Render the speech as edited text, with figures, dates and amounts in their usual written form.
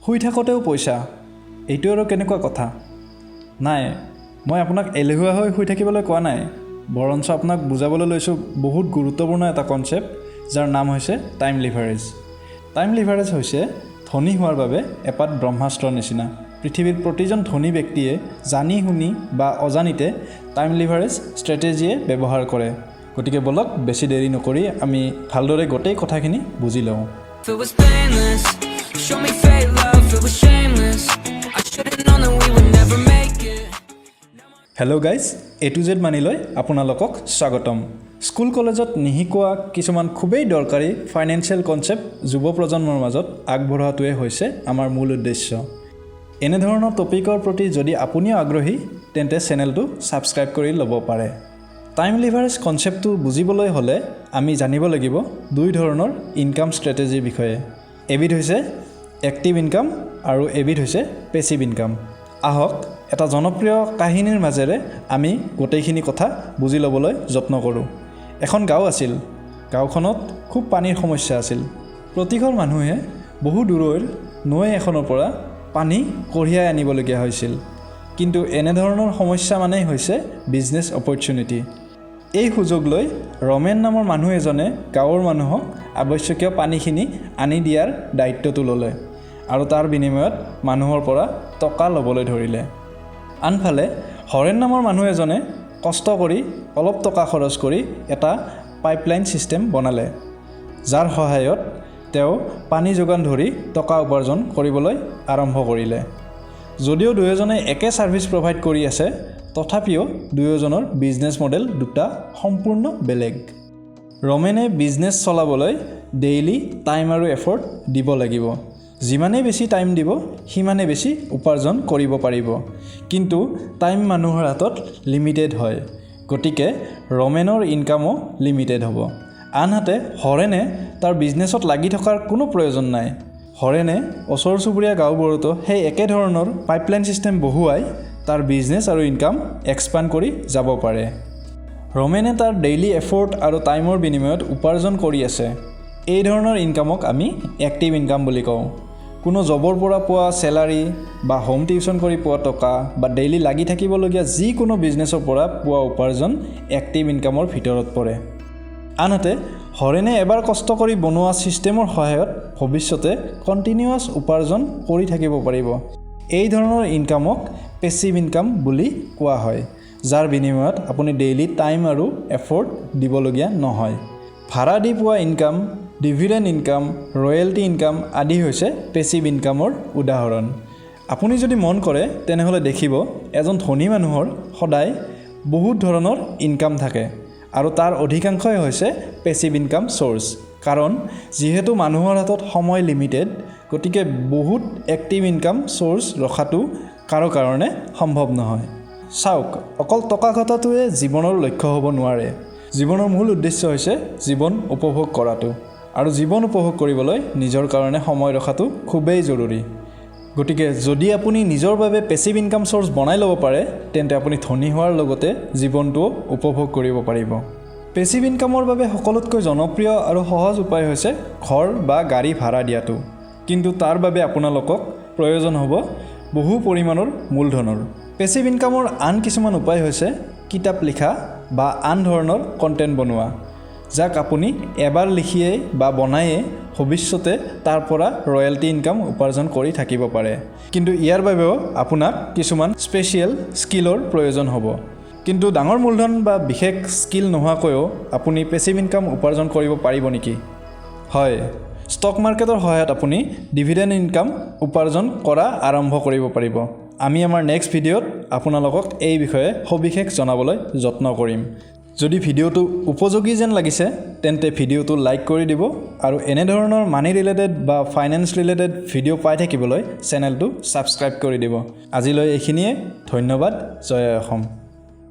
শুই থাকোঁতেও পইচা এইটো আৰু কেনেকুৱা কথা নাই মই আপোনাক এলেহুৱা হৈ শুই থাকিবলৈ কোৱা নাই বৰঞ্চ আপোনাক বুজাবলৈ লৈছোঁ বহুত গুৰুত্বপূৰ্ণ এটা কনচেপ্ট যাৰ নাম হৈছে টাইম লিভাৰেজ টাইম লিভাৰেজ হৈছে ধনী হোৱাৰ বাবে এপাত ব্ৰহ্মাস্ত্ৰৰ নিচিনা পৃথিৱীৰ প্ৰতিজন ধনী ব্যক্তিয়ে জানি শুনি বা অজানিতে টাইম লিভাৰেজ ষ্ট্ৰেটেজিয়ে ব্যৱহাৰ কৰে গতিকে বলক বেছি দেৰি নকৰি আমি ভালদৰে গোটেই কথাখিনি বুজি লওঁ hello' guys A to Z মানিলৈ আপোনালোকক স্বাগতম স্কুল কলেজত নিশিকোৱা কিছুমান খুবেই দৰকাৰী ফাইনেন্সিয়েল কনচেপ্ট যুৱ প্ৰজন্মৰ মাজত আগবঢ়োৱাটোৱে হৈছে আমাৰ মূল উদ্দেশ্য এনেধৰণৰ টপিকৰ প্ৰতি যদি আপুনিও আগ্ৰহী তেন্তে চেনেলটো ছাবস্ক্ৰাইব কৰি ল'ব পাৰে টাইম লিভাৰেজ কনচেপ্টটো বুজিবলৈ হ'লে আমি জানিব লাগিব দুই ধৰণৰ ইনকাম ষ্ট্ৰেটেজিৰ বিষয়ে এবিধ হৈছে এক্টিভ ইনকাম আৰু এবিধ হৈছে পেছিভ ইনকাম আহক এটা জনপ্ৰিয় কাহিনীৰ মাজেৰে আমি গোটেইখিনি কথা বুজি ল'বলৈ যত্ন কৰোঁ এখন গাঁও আছিল গাঁওখনত খুব পানীৰ সমস্যা আছিল প্ৰতিঘৰ মানুহে বহু দূৰৰ নৈ এখনৰ পৰা পানী কঢ়িয়াই আনিবলগীয়া হৈছিল কিন্তু এনেধৰণৰ সমস্যা মানেই হৈছে বিজনেছ অপৰচুনিটি এই সুযোগ লৈ ৰমেন নামৰ মানুহ এজনে গাঁৱৰ মানুহক আৱশ্যকীয় পানীখিনি আনি দিয়াৰ দায়িত্বটো ল'লে আৰু তাৰ বিনিময়ত মানুহৰ পৰা টকা ল'বলৈ ধৰিলে আনফালে হৰেন নামৰ মানুহ এজনে কষ্ট কৰি অলপ টকা খৰচ কৰি এটা পাইপলাইন ছিষ্টেম বনালে যাৰ সহায়ত তেওঁ পানী যোগান ধৰি টকা উপাৰ্জন কৰিবলৈ আৰম্ভ কৰিলে যদিও দুয়োজনে একে ছাৰ্ভিচ প্ৰভাইড কৰি আছে তথাপিও দুয়োজনৰ বিজনেছ মডেল দুটা সম্পূৰ্ণ বেলেগ ৰমেনে বিজনেছ চলাবলৈ ডেইলি টাইম আৰু এফৰ্ট দিব লাগিব যিমানেই বেছি টাইম দিব সিমানে বেছি উপাৰ্জন কৰিব পাৰিব কিন্তু টাইম মানুহৰ হাতত লিমিটেড হয় গতিকে ৰমেনৰ ইনকামো লিমিটেড হ'ব আনহাতে হৰেনে তাৰ বিজনেছত লাগি থকাৰ কোনো প্ৰয়োজন নাই হৰেনে ওচৰ চুবুৰীয়া গাঁওবোৰতো সেই একে ধৰণৰ পাইপলাইন ছিষ্টেম বহুৱাই তাৰ বিজনেছ আৰু ইনকাম এক্সপাণ্ড কৰি যাব পাৰে ৰমেনে তাৰ ডেইলি এফৰ্ট আৰু টাইমৰ বিনিময়ত উপাৰ্জন কৰি আছে এই ধৰণৰ ইনকামক আমি এক্টিভ ইনকাম বুলি কওঁ কোনো জবৰ পৰা পোৱা চেলাৰী বা হোম টিউচন কৰি পোৱা টকা বা ডেইলি লাগি থাকিবলগীয়া যিকোনো বিজনেছৰ পৰা পোৱা উপাৰ্জন এক্টিভ ইনকামৰ ভিতৰত পৰে আনহাতে হৰেনে এবাৰ কষ্ট কৰি বনোৱা ছিষ্টেমৰ সহায়ত ভৱিষ্যতে কণ্টিনিউৱাছ উপাৰ্জন কৰি থাকিব পাৰিব এই ধৰণৰ ইনকামক পেছিভ ইনকাম বুলি কোৱা হয় যাৰ বিনিময়ত আপুনি ডেইলি টাইম আৰু এফৰ্ট দিবলগীয়া নহয় ভাড়া দি পোৱা income dividend income royalty income আদি হৈছে পেছিভ ইনকামৰ উদাহৰণ আপুনি যদি মন কৰে তেনেহ'লে দেখিব এজন ধনী মানুহৰ সদায় বহুত ধৰণৰ ইনকাম থাকে আৰু তাৰ অধিকাংশই হৈছে পেছিভ ইনকাম চ'ৰ্চ কাৰণ যিহেতু মানুহৰ হাতত সময় লিমিটেড গতিকে বহুত এক্টিভ ইনকাম চ'ৰ্চ ৰখাটো কাৰো কাৰণে সম্ভৱ নহয় চাওক অকল টকা ঘটাটোৱে জীৱনৰ লক্ষ্য হ'ব নোৱাৰে জীৱনৰ মূল উদ্দেশ্য হৈছে জীৱন উপভোগ কৰাটো আৰু জীৱন উপভোগ কৰিবলৈ নিজৰ কাৰণে সময় ৰখাটো খুবেই জৰুৰী গতিকে যদি আপুনি নিজৰ বাবে পেছিভ ইনকাম চ'ৰ্চ বনাই ল'ব পাৰে তেন্তে আপুনি ধনী হোৱাৰ লগতে জীৱনটো উপভোগ কৰিব পাৰিব পেছিভ ইনকামৰ বাবে সকলোতকৈ জনপ্ৰিয় আৰু সহজ উপায় হৈছে ঘৰ বা গাড়ী ভাড়া দিয়াটো কিন্তু তাৰ বাবে আপোনালোকক প্ৰয়োজন হ'ব বহু পৰিমাণৰ মূলধনৰ পেছিভ ইনকামৰ আন কিছুমান উপায় হৈছে কিতাপ লিখা বা আন ধৰণৰ কণ্টেণ্ট বনোৱা যাক আপুনি এবাৰ লিখিয়েই বা বনায়েই ভৱিষ্যতে তাৰ পৰা ৰয়েলটি ইনকাম উপাৰ্জন কৰি থাকিব পাৰে কিন্তু ইয়াৰ বাবেও আপোনাক কিছুমান স্পেচিয়েল স্কিলৰ প্ৰয়োজন হ'ব কিন্তু ডাঙৰ মূলধন বা বিশেষ স্কিল নোহোৱাকৈও আপুনি পেছিভ ইনকাম উপাৰ্জন কৰিব পাৰিব নেকি হয় ষ্টক মাৰ্কেটৰ সহায়ত আপুনি ডিভিডেণ্ড ইনকাম উপাৰ্জন কৰা আৰম্ভ কৰিব পাৰিব আমি আমাৰ নেক্সট ভিডিঅ'ত আপোনালোকক এই বিষয়ে সবিশেষ জনাবলৈ যত্ন কৰিম যদি ভিডিঅ'টো উপযোগী যেন লাগিছে তেন্তে ভিডিঅ'টো লাইক কৰি দিব আৰু এনেধৰণৰ মানি ৰিলেটেড বা ফাইনেন্স ৰিলেটেড ভিডিঅ' পাই থাকিবলৈ চেনেলটো ছাবস্ক্ৰাইব কৰি দিব আজিলৈ এইখিনিয়ে ধন্যবাদ জয় অসম